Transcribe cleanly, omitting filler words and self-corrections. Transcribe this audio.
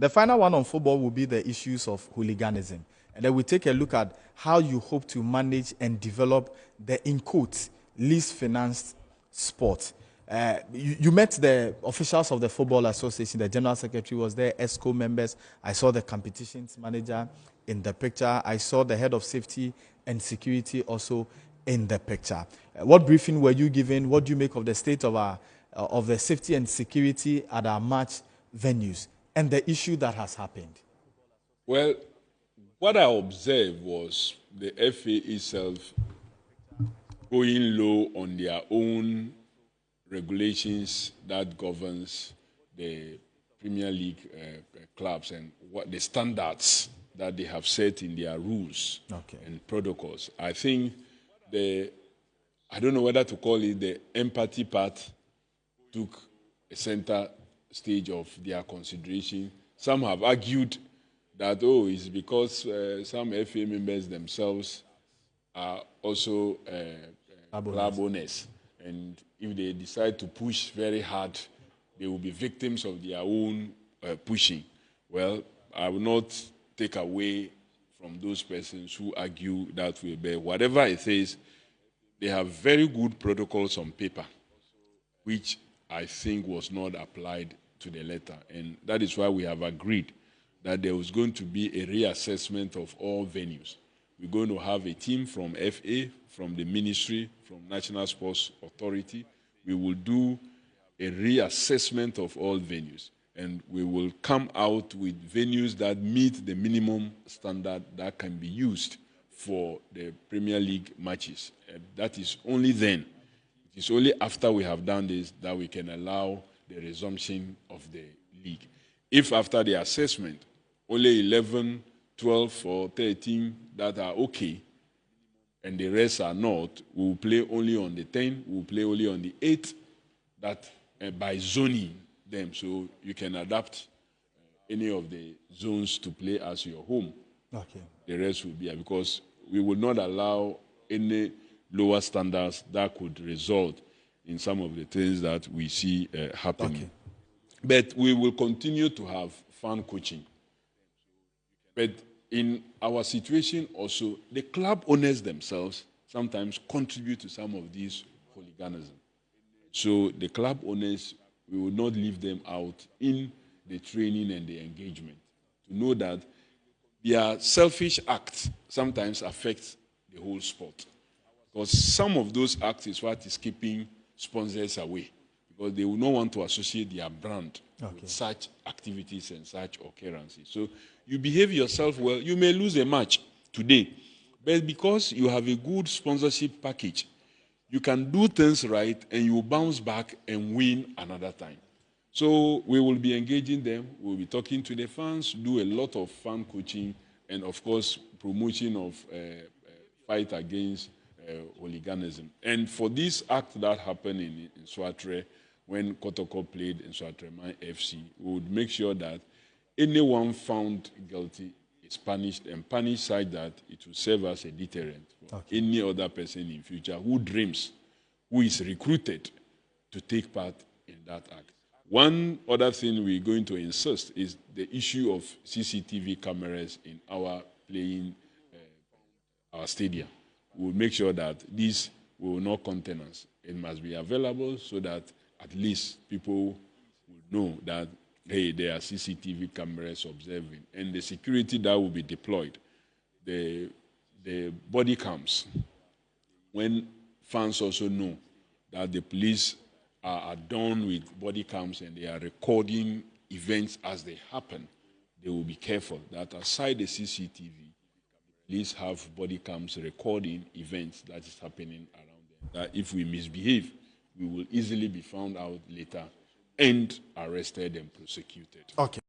The final one on football will be the issues of hooliganism. And then we take a look at how you hope to manage and develop the, in quotes, least financed sport. You met the officials of the Football Association, the General Secretary was there, ESCO members. I saw the competitions manager in the picture. I saw the head of safety and security also in the picture. What briefing were you given? What do you make of the state of the safety and security at our match venues and the issue that has happened? Well, what I observed was the FA itself going low on their own regulations that governs the Premier League clubs and what the standards that they have set in their rules and protocols. I think I don't know whether to call it the empathy part took a center stage of their consideration. Some have argued that, it's because some FA members themselves are also club owners. And if they decide to push very hard, they will be victims of their own pushing. Well, I will not take away from those persons who argue that way. But whatever it is, they have very good protocols on paper, which I think was not applied to the letter. And that is why we have agreed that there was going to be a reassessment of all venues. We're going to have a team from FA, from the ministry, from National Sports Authority. We will do a reassessment of all venues, and we will come out with venues that meet the minimum standard that can be used for the Premier League matches. That is only then. It is only after we have done this that we can allow the resumption of the league. If after the assessment, only 11, 12, or 13 that are okay, and the rest are not, we will play only on the 10, we will play only on the 8, that by zoning them, so you can adapt any of the zones to play as your home. Okay. The rest will be, because we will not allow any lower standards that could result in some of the things that we see happening. Okay. But we will continue to have fan coaching. But in our situation also, the club owners themselves sometimes contribute to some of these hooliganism. So the club owners, we will not leave them out in the training and the engagement, to know that their selfish acts sometimes affect the whole sport. Because some of those acts is what is keeping sponsors away, because they will not want to associate their brand with such activities and such occurrences. So you behave yourself well, you may lose a match today, but because you have a good sponsorship package, you can do things right and you bounce back and win another time. So we will be engaging them, we'll be talking to the fans, do a lot of fan coaching, and of course promotion of fight against hooliganism. And for this act that happened in Swatre, when Kotoko played in Swatrema FC, we would make sure that anyone found guilty is punished, and punished such that it will serve as a deterrent for any other person in future who dreams, who is recruited to take part in that act. One other thing we're going to insist is the issue of CCTV cameras in our playing, our stadium. We'll make sure that this will not contain us. It must be available so that at least people will know that, hey, there are CCTV cameras observing. And the security that will be deployed, the body cams, when fans also know that the police are done with body cams and they are recording events as they happen, they will be careful that aside the CCTV, police have body cams recording events that is happening around them. That if we misbehave, we will easily be found out later and arrested and prosecuted. Okay.